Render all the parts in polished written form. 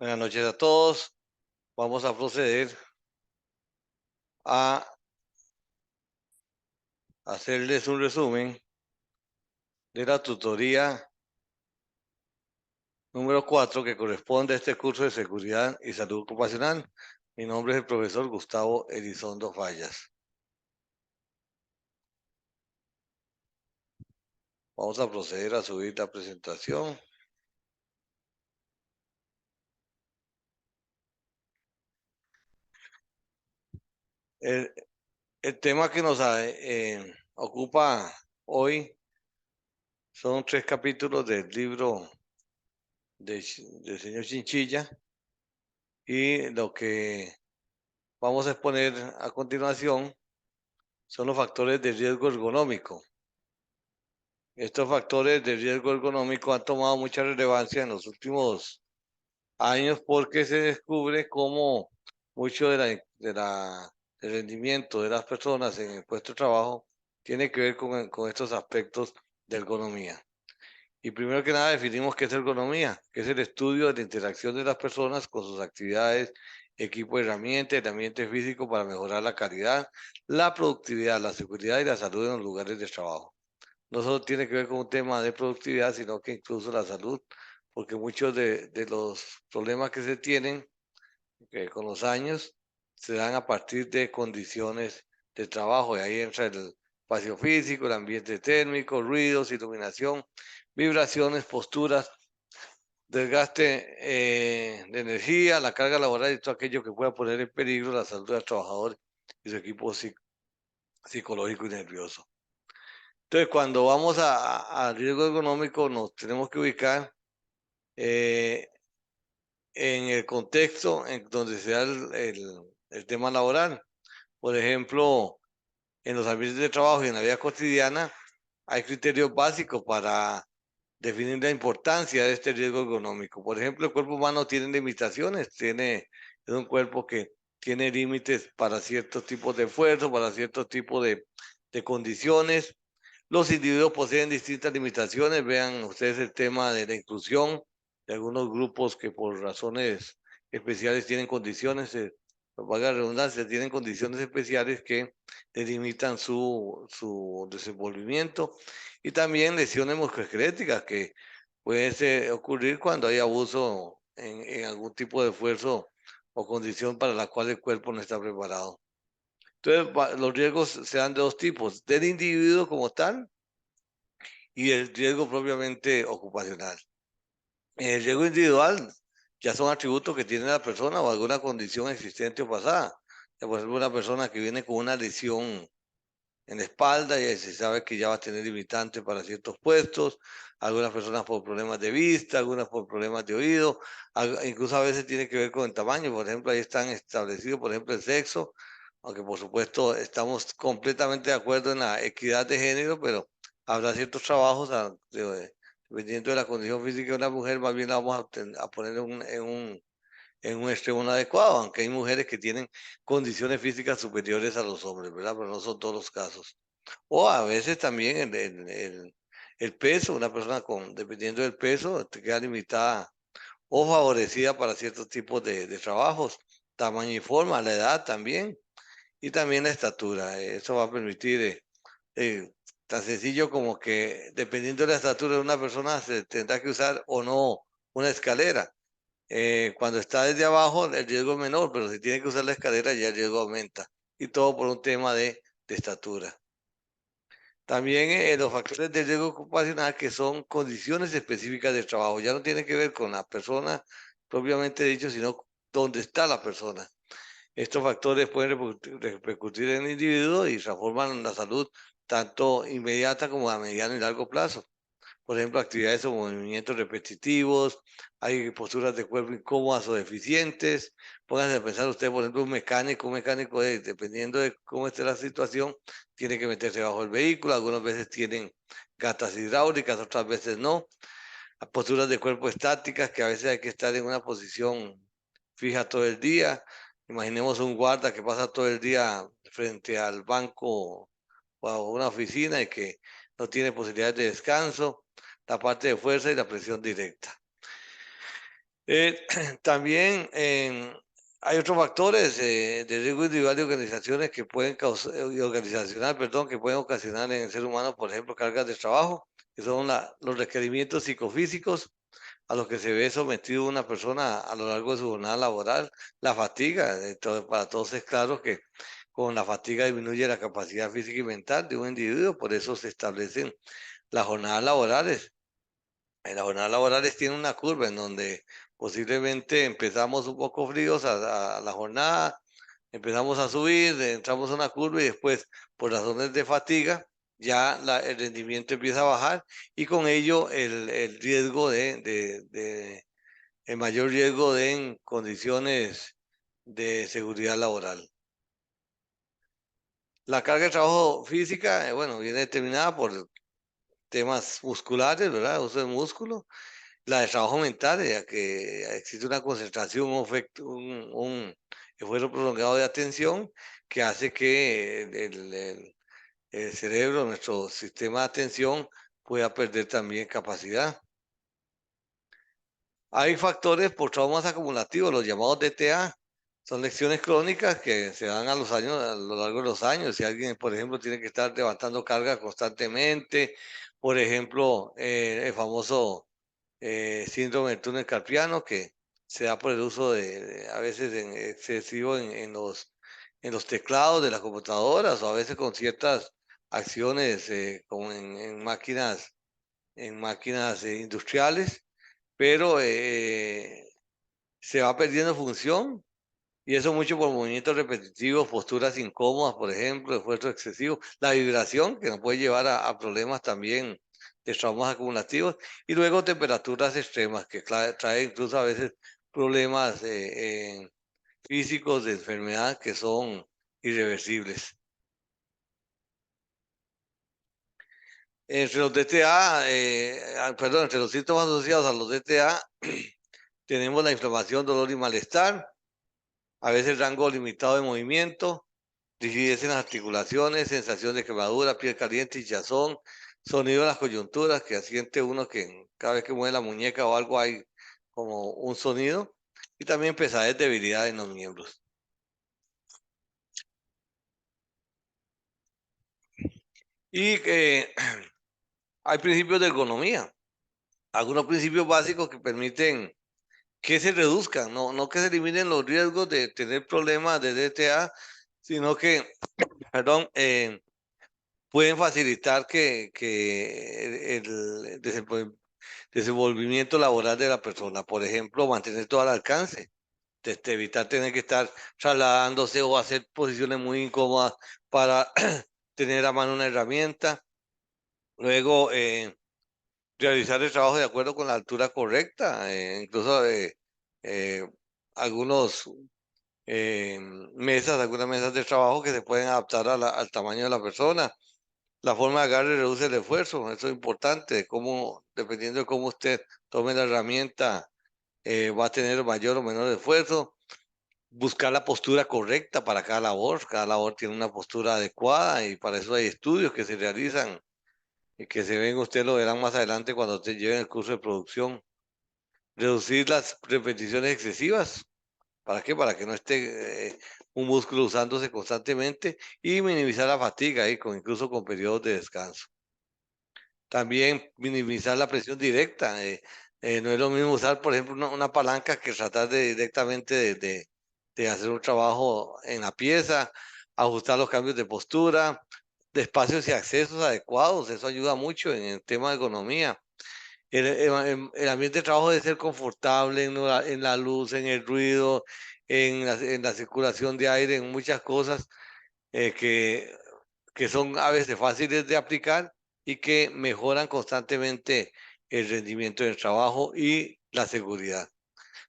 Buenas noches a todos. Vamos a proceder a hacerles un resumen de la tutoría número 4 que corresponde a este curso de seguridad y salud ocupacional. Mi nombre es el profesor Gustavo Elizondo Fallas. Vamos a proceder a subir la presentación. El, el tema que nos ocupa hoy son 3 capítulos del libro del señor Chinchilla, y lo que vamos a exponer a continuación son los factores de riesgo ergonómico. Estos factores de riesgo ergonómico han tomado mucha relevancia en los últimos años porque se descubre cómo mucho del rendimiento de las personas en el puesto de trabajo tiene que ver con estos aspectos de ergonomía. Y primero que nada definimos qué es ergonomía, que es el estudio de la interacción de las personas con sus actividades, equipo de herramientas, el ambiente físico para mejorar la calidad, la productividad, la seguridad y la salud en los lugares de trabajo. No solo tiene que ver con un tema de productividad, sino que incluso la salud, porque muchos de los problemas que se tienen con los años se dan a partir de condiciones de trabajo, y ahí entra el espacio físico, el ambiente térmico, ruidos, iluminación, vibraciones, posturas, desgaste de energía, la carga laboral y todo aquello que pueda poner en peligro la salud del trabajador y su equipo psicológico y nervioso. Entonces, cuando vamos a riesgo económico, nos tenemos que ubicar eh, en el contexto en donde se da el tema laboral. Por ejemplo, en los ambientes de trabajo y en la vida cotidiana, hay criterios básicos para definir la importancia de este riesgo económico. Por ejemplo, el cuerpo humano tiene limitaciones, es un cuerpo que tiene límites para ciertos tipos de esfuerzo, para ciertos tipos de condiciones. Los individuos poseen distintas limitaciones. Vean ustedes el tema de la inclusión de algunos grupos que por razones especiales tienen condiciones, valga la redundancia, tienen condiciones especiales que delimitan su desenvolvimiento. Y también lesiones musculoesqueléticas que pueden ocurrir cuando hay abuso en algún tipo de esfuerzo o condición para la cual el cuerpo no está preparado. Entonces, los riesgos se dan de dos tipos: del individuo como tal y el riesgo propiamente ocupacional. El riesgo individual ya son atributos que tiene la persona o alguna condición existente o pasada. Por ejemplo, una persona que viene con una lesión en la espalda y se sabe que ya va a tener limitantes para ciertos puestos, algunas personas por problemas de vista, algunas por problemas de oído, incluso a veces tiene que ver con el tamaño. Por ejemplo, ahí están establecidos, por ejemplo, el sexo, aunque por supuesto estamos completamente de acuerdo en la equidad de género, pero habrá ciertos trabajos, dependiendo de la condición física de una mujer, más bien la vamos a poner en un extremo no adecuado, aunque hay mujeres que tienen condiciones físicas superiores a los hombres, ¿verdad? Pero no son todos los casos. O a veces también el peso, una persona dependiendo del peso, te queda limitada o favorecida para ciertos tipos de trabajos, tamaño y forma, la edad también, y también la estatura. Eso va a permitir, tan sencillo como que dependiendo de la estatura de una persona, se tendrá que usar o no una escalera. Cuando está desde abajo, el riesgo es menor, pero si tiene que usar la escalera, ya el riesgo aumenta. Y todo por un tema de estatura. También los factores de riesgo ocupacional, que son condiciones específicas del trabajo. Ya no tiene que ver con la persona propiamente dicho, sino dónde está la persona. Estos factores pueden repercutir en el individuo y transforman la salud tanto inmediata como a mediano y largo plazo. Por ejemplo, actividades o movimientos repetitivos, hay posturas de cuerpo incómodas o deficientes. Pónganse a pensar usted, por ejemplo, un mecánico dependiendo de cómo esté la situación, tiene que meterse bajo el vehículo. Algunas veces tienen gatas hidráulicas, otras veces no. A posturas de cuerpo estáticas, que a veces hay que estar en una posición fija todo el día. Imaginemos un guarda que pasa todo el día frente al banco o a una oficina y que no tiene posibilidades de descanso, la parte de fuerza y la presión directa. También hay otros factores de riesgo individual y organizaciones que pueden causar, y organizacional, perdón, que pueden ocasionar en el ser humano, por ejemplo, cargas de trabajo, que son los requerimientos psicofísicos a los que se ve sometido una persona a lo largo de su jornada laboral, la fatiga, para todos es claro que con la fatiga disminuye la capacidad física y mental de un individuo, por eso se establecen las jornadas laborales. En las jornadas laborales tiene una curva en donde posiblemente empezamos un poco fríos a la jornada, empezamos a subir, entramos a una curva y después, por razones de fatiga, ya el rendimiento empieza a bajar y con ello el riesgo el mayor riesgo de en condiciones de seguridad laboral. La carga de trabajo física, bueno, viene determinada por temas musculares, ¿verdad? Uso de músculo. La de trabajo mental, ya que existe una concentración, un esfuerzo prolongado de atención que hace que el cerebro, nuestro sistema de atención, pueda perder también capacidad. Hay factores por traumas acumulativos, los llamados DTA. Son lecciones crónicas que se dan a los años, a lo largo de los años. Si alguien, por ejemplo, tiene que estar levantando carga constantemente, por ejemplo, el famoso síndrome del túnel carpiano que se da por el uso a veces excesivo en los teclados de las computadoras o a veces con ciertas acciones como en máquinas industriales, pero se va perdiendo función y eso mucho por movimientos repetitivos, posturas incómodas, por ejemplo, esfuerzo excesivo, la vibración que nos puede llevar a problemas también de traumas acumulativos y luego temperaturas extremas que trae incluso a veces problemas físicos de enfermedad que son irreversibles. Entre los DTA, perdón, entre los síntomas asociados a los DTA tenemos la inflamación, dolor y malestar, a veces rango limitado de movimiento, rigidez en las articulaciones, sensación de quemadura, piel caliente, hinchazón, sonido en las coyunturas, que siente uno que cada vez que mueve la muñeca o algo hay como un sonido, y también pesadez, debilidad en los miembros. Y hay principios de ergonomía, algunos principios básicos que permiten que se reduzcan, no que se eliminen los riesgos de tener problemas de DTA, sino que, perdón, pueden facilitar que el desenvolvimiento laboral de la persona. Por ejemplo, mantener todo al alcance, evitar tener que estar trasladándose o hacer posiciones muy incómodas para tener a mano una herramienta. Luego, realizar el trabajo de acuerdo con la altura correcta, incluso eh, algunos algunas mesas de trabajo que se pueden adaptar al tamaño de la persona. La forma de agarre reduce el esfuerzo, eso es importante, dependiendo de cómo usted tome la herramienta, va a tener mayor o menor esfuerzo. Buscar la postura correcta para cada labor tiene una postura adecuada y para eso hay estudios que se realizan y que se ven, usted lo verán más adelante cuando te lleven el curso de producción. Reducir las repeticiones excesivas, ¿para qué? Para que no esté un músculo usándose constantemente y minimizar la fatiga, incluso con periodos de descanso. También minimizar la presión directa. No es lo mismo usar, por ejemplo, una palanca que tratar directamente de hacer un trabajo en la pieza, ajustar los cambios de postura, de espacios y accesos adecuados. Eso ayuda mucho en el tema de ergonomía. El ambiente de trabajo debe ser confortable en la luz, en el ruido, en la circulación de aire, en muchas cosas eh, que que son a veces fáciles de aplicar y que mejoran constantemente el rendimiento del trabajo y la seguridad.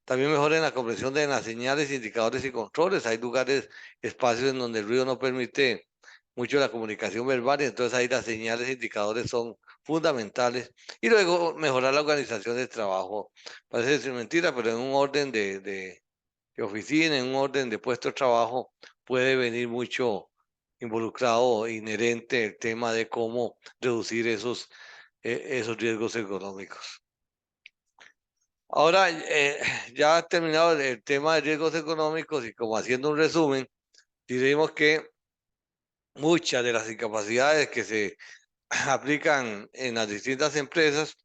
También mejoran la comprensión de las señales, indicadores y controles. Hay lugares, espacios en donde el ruido no permite mucho la comunicación verbal y entonces ahí las señales e indicadores son fundamentales. Y luego mejorar la organización del trabajo. Parece ser mentira, pero en un orden de oficina, en un orden de puesto de trabajo, puede venir mucho involucrado, inherente el tema de cómo reducir esos riesgos económicos. Ahora, ya terminado el tema de riesgos económicos y como haciendo un resumen, diremos que muchas de las incapacidades que se aplican en las distintas empresas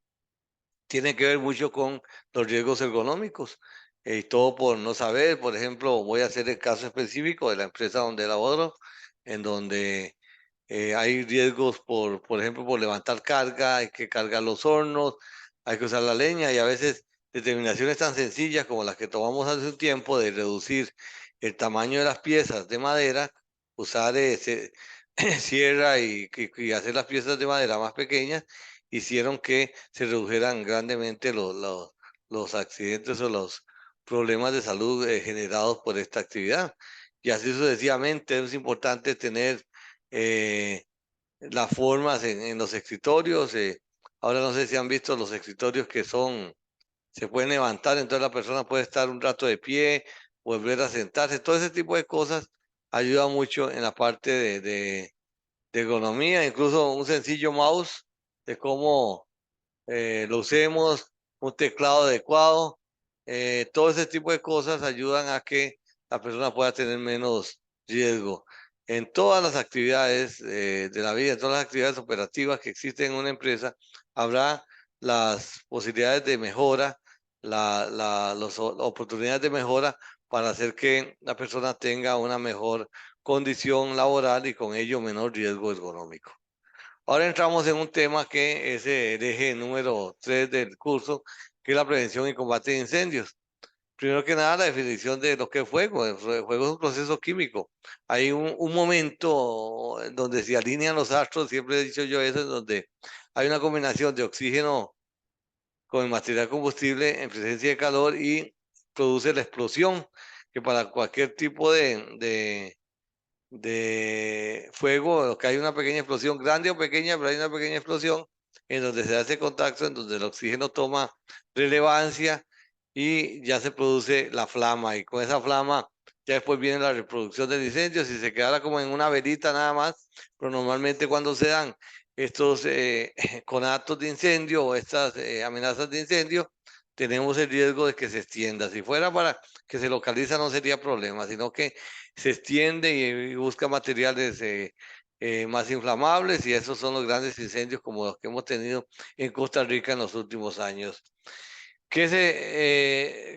tienen que ver mucho con los riesgos económicos. Y todo por no saber, por ejemplo, voy a hacer el caso específico de la empresa donde laboro, en donde hay riesgos por ejemplo, por levantar carga, hay que cargar los hornos, hay que usar la leña y a veces determinaciones tan sencillas como las que tomamos hace un tiempo de reducir el tamaño de las piezas de madera, usar sierra y hacer las piezas de madera más pequeñas, hicieron que se redujeran grandemente los accidentes o los problemas de salud generados por esta actividad. Y así sucesivamente es importante tener eh, las formas en los escritorios. Ahora no sé si han visto los escritorios que se pueden levantar, entonces la persona puede estar un rato de pie, volver a sentarse, todo ese tipo de cosas ayuda mucho en la parte de ergonomía, incluso un sencillo mouse de cómo lo usemos, un teclado adecuado, todo ese tipo de cosas ayudan a que la persona pueda tener menos riesgo. En todas las actividades de la vida, en todas las actividades operativas que existen en una empresa, habrá las posibilidades de mejora, las oportunidades de mejora para hacer que la persona tenga una mejor condición laboral y con ello menor riesgo ergonómico. Ahora entramos en un tema que es el eje número 3 del curso, que es la prevención y combate de incendios. Primero que nada, la definición de lo que es fuego. El fuego es un proceso químico. Hay un momento en donde se alinean los astros, siempre he dicho yo eso, en donde hay una combinación de oxígeno con el material combustible en presencia de calor y produce la explosión, que para cualquier tipo de fuego, que hay una pequeña explosión, grande o pequeña, pero hay una pequeña explosión en donde se hace contacto, en donde el oxígeno toma relevancia y ya se produce la flama. Y con esa flama ya después viene la reproducción del incendio. Si se quedara como en una velita nada más, pero normalmente cuando se dan estos conatos de incendio o estas amenazas de incendio, tenemos el riesgo de que se extienda. Si fuera para que se localiza no sería problema, sino que se extiende y busca materiales más inflamables y esos son los grandes incendios como los que hemos tenido en Costa Rica en los últimos años. ¿Qué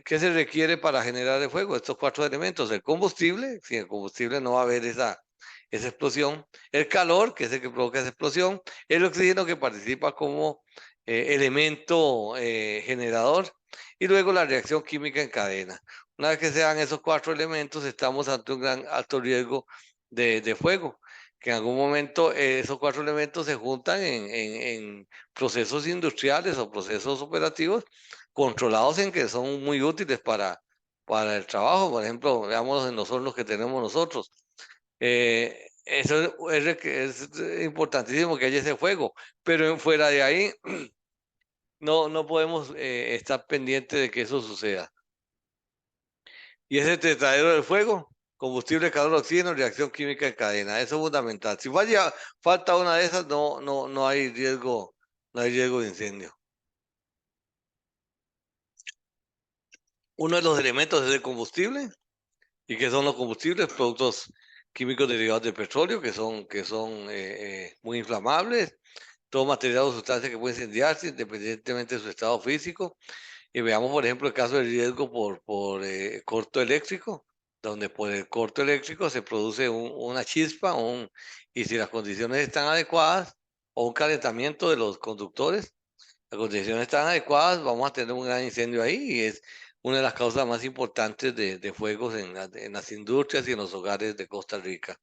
se requiere para generar el fuego? Estos cuatro elementos: el combustible, sin el combustible no va a haber esa explosión; el calor, que es el que provoca esa explosión; el oxígeno, que participa como elemento generador; y luego la reacción química en cadena. Una vez que se dan esos cuatro elementos, estamos ante un gran alto riesgo de fuego, que en algún momento esos cuatro elementos se juntan en procesos industriales o procesos operativos controlados en que son muy útiles para el trabajo. Por ejemplo, veamos en los hornos que tenemos nosotros. Eso es importantísimo que haya ese fuego, pero fuera de ahí no podemos estar pendientes de que eso suceda. Y ese tetradero del fuego: combustible, calor, oxígeno, reacción química en cadena. Eso es fundamental. Si falta una de esas, no hay riesgo, no hay riesgo de incendio. Uno de los elementos es el combustible. ¿Y qué son los combustibles? Productos químicos derivados del petróleo, que son muy inflamables, todo material o sustancia que puede incendiarse independientemente de su estado físico. Y veamos, por ejemplo, el caso del riesgo por corto eléctrico, donde por el corto eléctrico se produce una chispa, y si las condiciones están adecuadas, o un calentamiento de los conductores, las condiciones están adecuadas, vamos a tener un gran incendio ahí y es una de las causas más importantes de fuegos en las industrias y en los hogares de Costa Rica.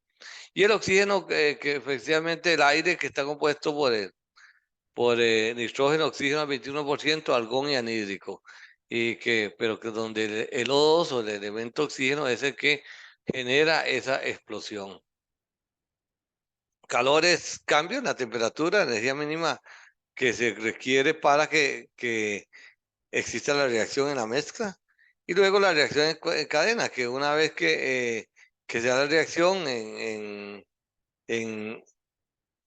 Y el oxígeno, que efectivamente el aire, que está compuesto por nitrógeno, oxígeno al 21%, argón y anhídrico, pero que donde el O2 o el elemento oxígeno es el que genera esa explosión. Calor es cambio en la temperatura, energía mínima que se requiere para que exista la reacción en la mezcla, y luego la reacción en cadena, que una vez que se da la reacción en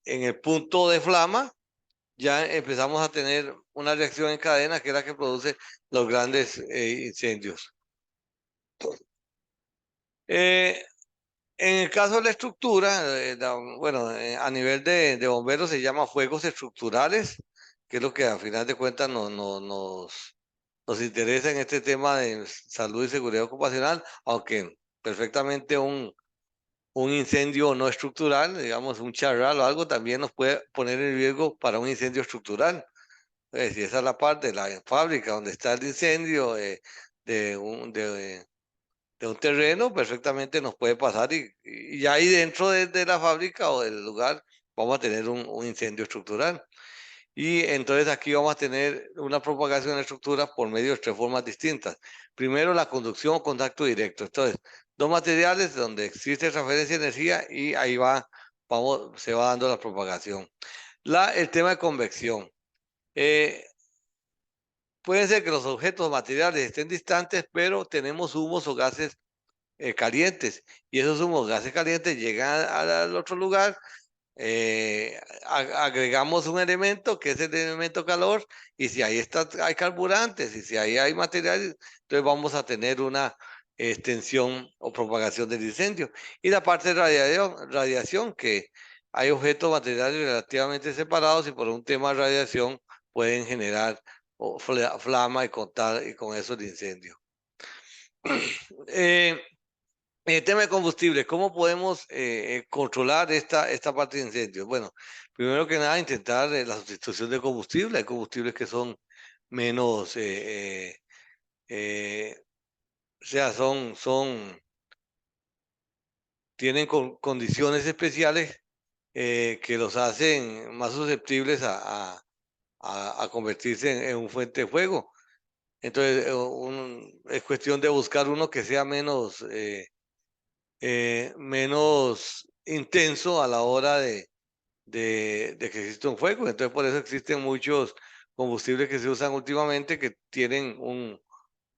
el punto de flama, ya empezamos a tener una reacción en cadena que es la que produce los grandes incendios. Eh, en el caso de la estructura, bueno, a nivel de bomberos se llama fuegos estructurales, que es lo que a final de cuentas nos interesa en este tema de salud y seguridad ocupacional, aunque perfectamente un incendio no estructural, digamos un charral o algo, también nos puede poner en riesgo para un incendio estructural. Si esa es la parte de la fábrica donde está el incendio de de un terreno, perfectamente nos puede pasar y ahí dentro de la fábrica o del lugar vamos a tener un incendio estructural. Y entonces aquí vamos a tener una propagación de estructuras por medio de tres formas distintas. Primero, la conducción o contacto directo. Entonces, dos materiales donde existe transferencia de energía y ahí se va dando la propagación. El tema de convección. Eh, Puede ser que los objetos materiales estén distantes, pero tenemos humos o gases calientes y esos humos, gases calientes llegan al otro lugar, agregamos un elemento que es el elemento calor y si ahí está, hay carburantes y si ahí hay materiales, entonces vamos a tener una extensión o propagación del incendio. Y la parte de radiación, que hay objetos materiales relativamente separados y por un tema de radiación pueden generar flama y con eso el incendio. Eh, en el tema de combustible, ¿cómo podemos controlar esta parte de incendios? Bueno, primero que nada, intentar la sustitución de combustible. Hay combustibles que son menos, o sea, tienen condiciones especiales que los hacen más susceptibles a convertirse en un fuente de fuego. Entonces, es cuestión de buscar uno que sea menos intenso a la hora de que existe un fuego. Entonces, por eso existen muchos combustibles que se usan últimamente que tienen un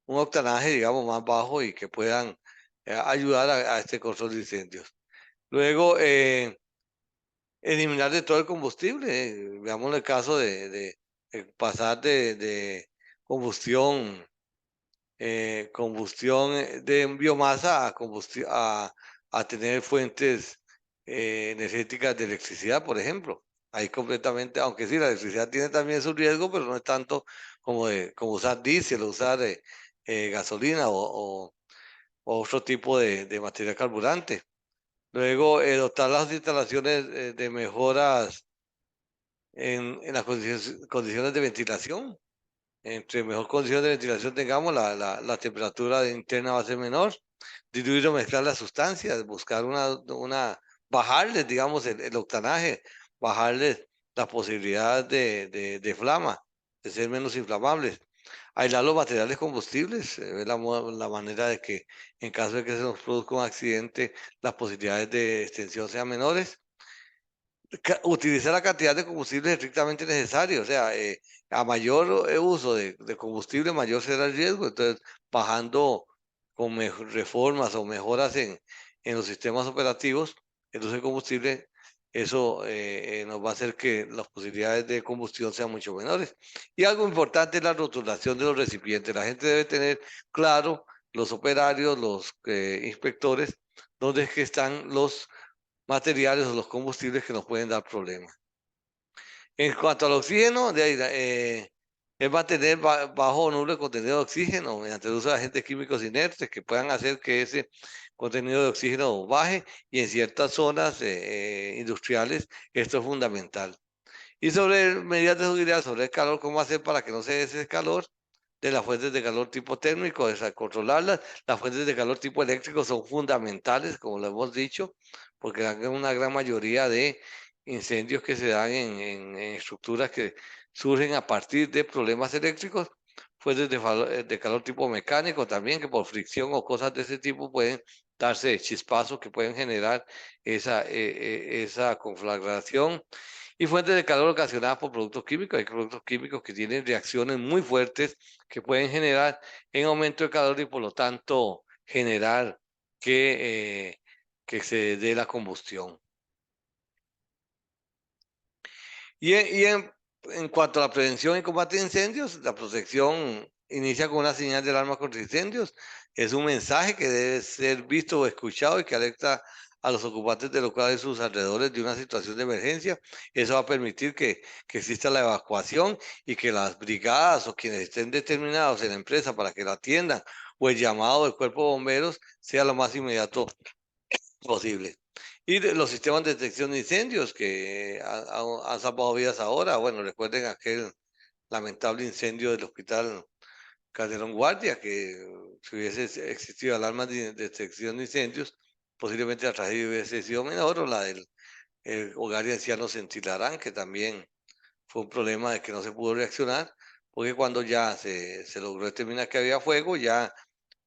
octanaje, digamos, más bajo y que puedan ayudar a este control de incendios. Luego, eliminar de todo el combustible. Veamos el caso de pasar de combustión de biomasa a tener fuentes energéticas de electricidad, por ejemplo. Ahí completamente, aunque sí, la electricidad tiene también su riesgo, pero no es tanto como usar diésel o usar gasolina o otro tipo de material carburante. Luego, dotar las instalaciones de mejoras en las condiciones de ventilación. Entre mejor condición de ventilación tengamos, la temperatura interna va a ser menor. Diluir o mezclar las sustancias, buscar bajarles, digamos, el octanaje, bajarles la posibilidad de flama, de ser menos inflamables. Aislar los materiales combustibles, ver la manera de que en caso de que se nos produzca un accidente, las posibilidades de extensión sean menores. Utilizar la cantidad de combustible estrictamente necesario, o sea, a mayor uso de combustible, mayor será el riesgo. Entonces, bajando con reformas o mejoras en los sistemas operativos, el uso de combustible, eso nos va a hacer que las posibilidades de combustión sean mucho menores. Y algo importante es la rotulación de los recipientes. La gente debe tener claro, los operarios, los inspectores, dónde es que están los materiales o los combustibles que nos pueden dar problemas. En cuanto al oxígeno, es mantener bajo o nulo el contenido de oxígeno mediante el uso de agentes químicos inertes que puedan hacer que ese contenido de oxígeno baje y en ciertas zonas industriales esto es fundamental. Y sobre medidas de seguridad, sobre el calor, ¿cómo hacer para que no se dé ese calor? De las fuentes de calor tipo térmico, es a controlarlas. Las fuentes de calor tipo eléctrico son fundamentales, como lo hemos dicho, porque dan una gran mayoría de incendios que se dan en estructuras que surgen a partir de problemas eléctricos. Fuentes de calor tipo mecánico también, que por fricción o cosas de ese tipo pueden darse chispazos que pueden generar esa conflagración y fuentes de calor ocasionadas por productos químicos. Hay productos químicos que tienen reacciones muy fuertes que pueden generar en aumento de calor y por lo tanto generar que se dé la combustión. En cuanto a la prevención y combate de incendios, la protección inicia con una señal de alarma contra incendios. Es un mensaje que debe ser visto o escuchado y que alerta a los ocupantes de locales y sus alrededores de una situación de emergencia. Eso va a permitir que exista la evacuación y que las brigadas o quienes estén determinados en la empresa para que la atiendan o el llamado del cuerpo de bomberos sea lo más inmediato posible. Y los sistemas de detección de incendios que han salvado vidas ahora. Bueno, recuerden aquel lamentable incendio del hospital Calderón Guardia, que si hubiese existido alarmas de detección de incendios, posiblemente la tragedia hubiese sido menor, o la del el hogar de ancianos en Tilarán, que también fue un problema de que no se pudo reaccionar, porque cuando ya se logró determinar que había fuego, ya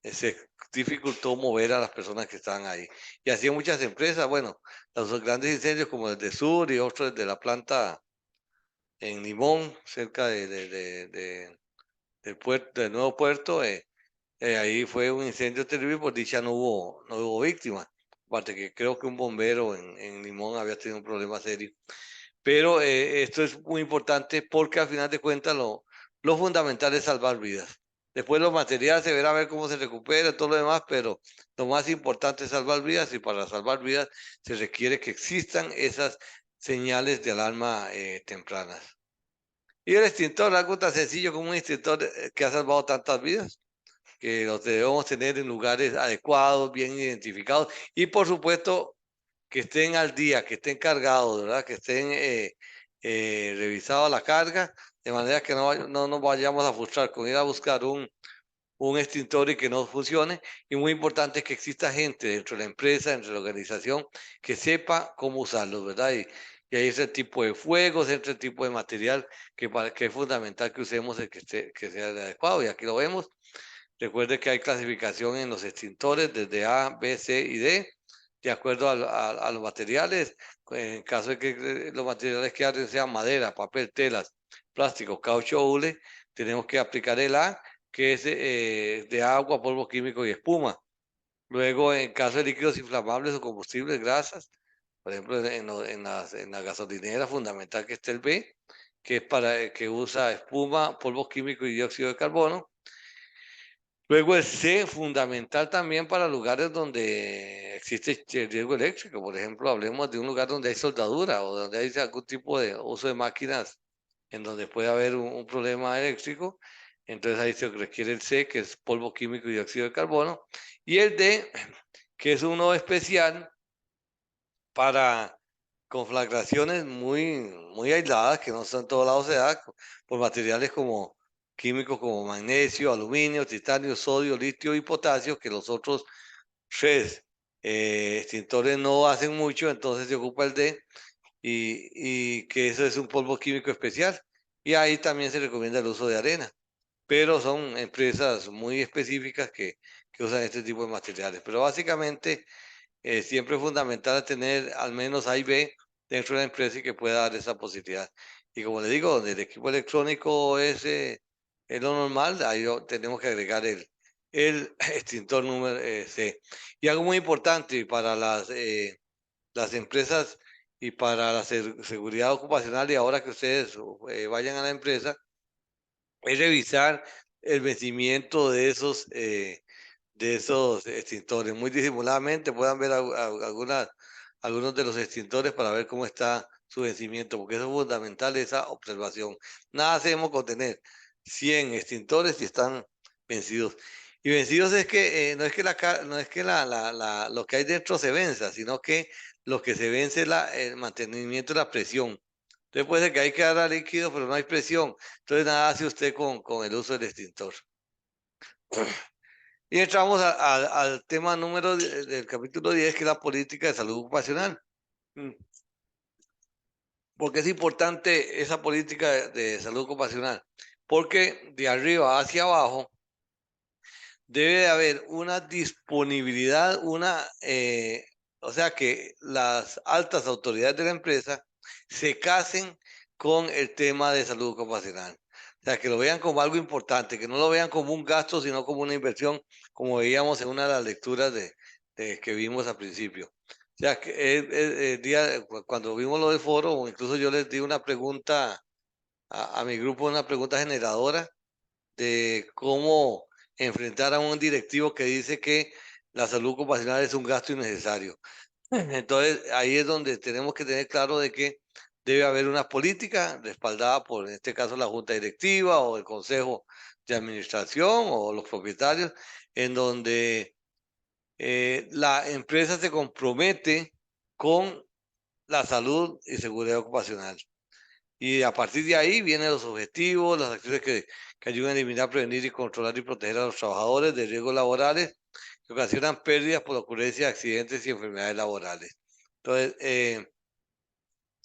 se dificultó mover a las personas que estaban ahí. Y así en muchas empresas, bueno, los grandes incendios como el de Sur y otros de la planta en Limón, cerca del puerto, del nuevo puerto, ahí fue un incendio terrible, por dicha no hubo víctimas. Aparte que creo que un bombero en Limón había tenido un problema serio. Pero esto es muy importante porque al final de cuentas lo fundamental es salvar vidas. Después lo material se verá a ver cómo se recupera, todo lo demás, pero lo más importante es salvar vidas y para salvar vidas se requiere que existan esas señales de alarma tempranas. Y el extintor, algo tan sencillo como un extintor que ha salvado tantas vidas, que los debemos tener en lugares adecuados, bien identificados y por supuesto que estén al día, que estén cargados, ¿verdad? Que estén revisados la carga, de manera que no nos vayamos a frustrar con ir a buscar un extintor y que no funcione. Y muy importante es que exista gente dentro de la empresa, dentro de la organización, que sepa cómo usarlos, ¿verdad? Y ahí es el tipo de fuegos, es el tipo de material que es fundamental que usemos el que sea el adecuado. Y aquí lo vemos. Recuerde que hay clasificación en los extintores desde A, B, C y D, de acuerdo a los materiales. En caso de que los materiales que arden sean madera, papel, telas, plástico, caucho o hule, tenemos que aplicar el A, que es de agua, polvo químico y espuma. Luego, en caso de líquidos inflamables o combustibles, grasas, por ejemplo, en la gasolinera, fundamental que esté el B, que es para que usa espuma, polvo químico y dióxido de carbono. Luego el C, fundamental también para lugares donde existe riesgo eléctrico. Por ejemplo, hablemos de un lugar donde hay soldadura o donde hay algún tipo de uso de máquinas en donde puede haber un problema eléctrico. Entonces ahí se requiere el C, que es polvo químico y dióxido de carbono. Y el D, que es uno especial para conflagraciones muy aisladas, que no son en todos lados se da, por materiales como químicos como magnesio, aluminio, titanio, sodio, litio y potasio, que los otros tres extintores no hacen mucho, entonces se ocupa el D, y que eso es un polvo químico especial. Y ahí también se recomienda el uso de arena, pero son empresas muy específicas que usan este tipo de materiales. Pero básicamente siempre es fundamental tener al menos A y B dentro de la empresa y que pueda dar esa posibilidad. Y como le digo, donde el equipo electrónico es lo normal, ahí tenemos que agregar el extintor número C. Y algo muy importante para las empresas y para la seguridad ocupacional, y ahora que ustedes vayan a la empresa, es revisar el vencimiento de esos extintores. Muy disimuladamente puedan ver algunos de los extintores para ver cómo está su vencimiento, porque eso es fundamental, esa observación. Nada hacemos con tener 100 extintores si están vencidos. Y vencidos es que no es que, no es que lo que hay dentro se venza, sino que lo que se vence es el mantenimiento de la presión. Entonces puede ser que hay que dar líquido, pero no hay presión. Entonces nada hace usted con el uso del extintor. Y entramos al tema número del capítulo 10, que es la política de salud ocupacional. Mm, ¿Por qué es importante esa política de salud ocupacional? Porque de arriba hacia abajo debe de haber una disponibilidad, o sea, que las altas autoridades de la empresa se casen con el tema de salud ocupacional. O sea, que lo vean como algo importante, que no lo vean como un gasto, sino como una inversión, como veíamos en una de las lecturas que vimos al principio. O sea, que el día, cuando vimos lo del foro, o incluso yo les di una pregunta a mi grupo una pregunta generadora de cómo enfrentar a un directivo que dice que la salud ocupacional es un gasto innecesario. Entonces, ahí es donde tenemos que tener claro de que debe haber una política respaldada por, en este caso, la junta directiva o el consejo de administración o los propietarios, en donde la empresa se compromete con la salud y seguridad ocupacional. Y a partir de ahí vienen los objetivos, las acciones que ayudan a eliminar, prevenir y controlar y proteger a los trabajadores de riesgos laborales que ocasionan pérdidas por ocurrencia de accidentes y enfermedades laborales. Entonces,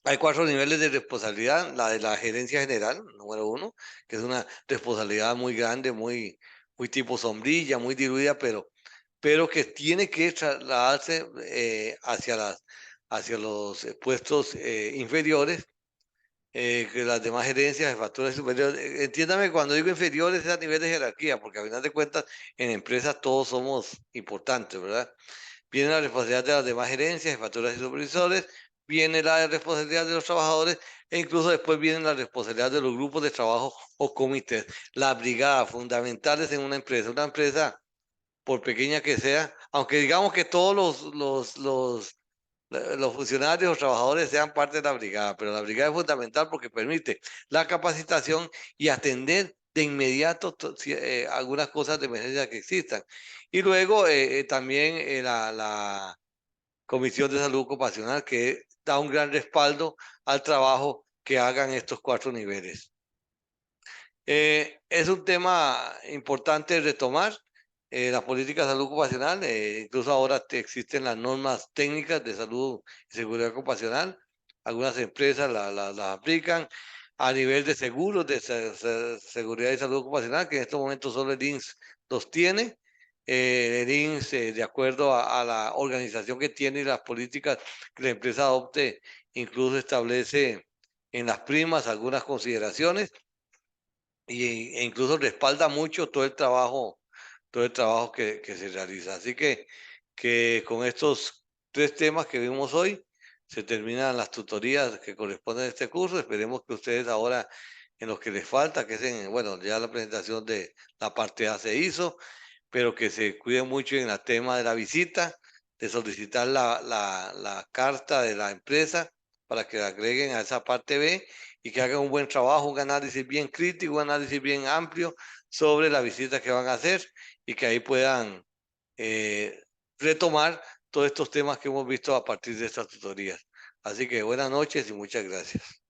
hay 4 niveles de responsabilidad. La de la gerencia general, número 1, que es una responsabilidad muy grande, muy tipo sombrilla, muy diluida, pero que tiene que trasladarse hacia los puestos inferiores, que las demás gerencias de facturas superiores. Entiéndame, cuando digo inferiores es a nivel de jerarquía, porque a final de cuentas en empresas todos somos importantes, ¿verdad? Viene la responsabilidad de las demás gerencias, jefaturas y supervisores, viene la responsabilidad de los trabajadores e incluso después viene la responsabilidad de los grupos de trabajo o comités. Las brigadas fundamentales en una empresa, por pequeña que sea, aunque digamos que todos los funcionarios o trabajadores sean parte de la brigada, pero la brigada es fundamental porque permite la capacitación y atender de inmediato algunas cosas de emergencia que existan. Y luego también la Comisión de Salud Ocupacional, que da un gran respaldo al trabajo que hagan estos 4 niveles. Es un tema importante retomar la política de salud ocupacional. Incluso ahora existen las normas técnicas de salud y seguridad ocupacional. Algunas empresas las aplican a nivel de seguros de seguridad y salud ocupacional, que en estos momentos solo el INSS los tiene. El INSS, de acuerdo a la organización que tiene y las políticas que la empresa adopte, incluso establece en las primas algunas consideraciones e incluso respalda mucho todo el trabajo que se realiza. Así que con estos 3 temas que vimos hoy, se terminan las tutorías que corresponden a este curso. Esperemos que ustedes ahora, en lo que les falta, que es bueno, ya la presentación de la parte A se hizo, pero que se cuiden mucho en el tema de la visita, de solicitar la carta de la empresa para que la agreguen a esa parte B y que hagan un buen trabajo, un análisis bien crítico, un análisis bien amplio sobre la visita que van a hacer y que ahí puedan eh, retomar todos estos temas que hemos visto a partir de estas tutorías. Así que buenas noches y muchas gracias.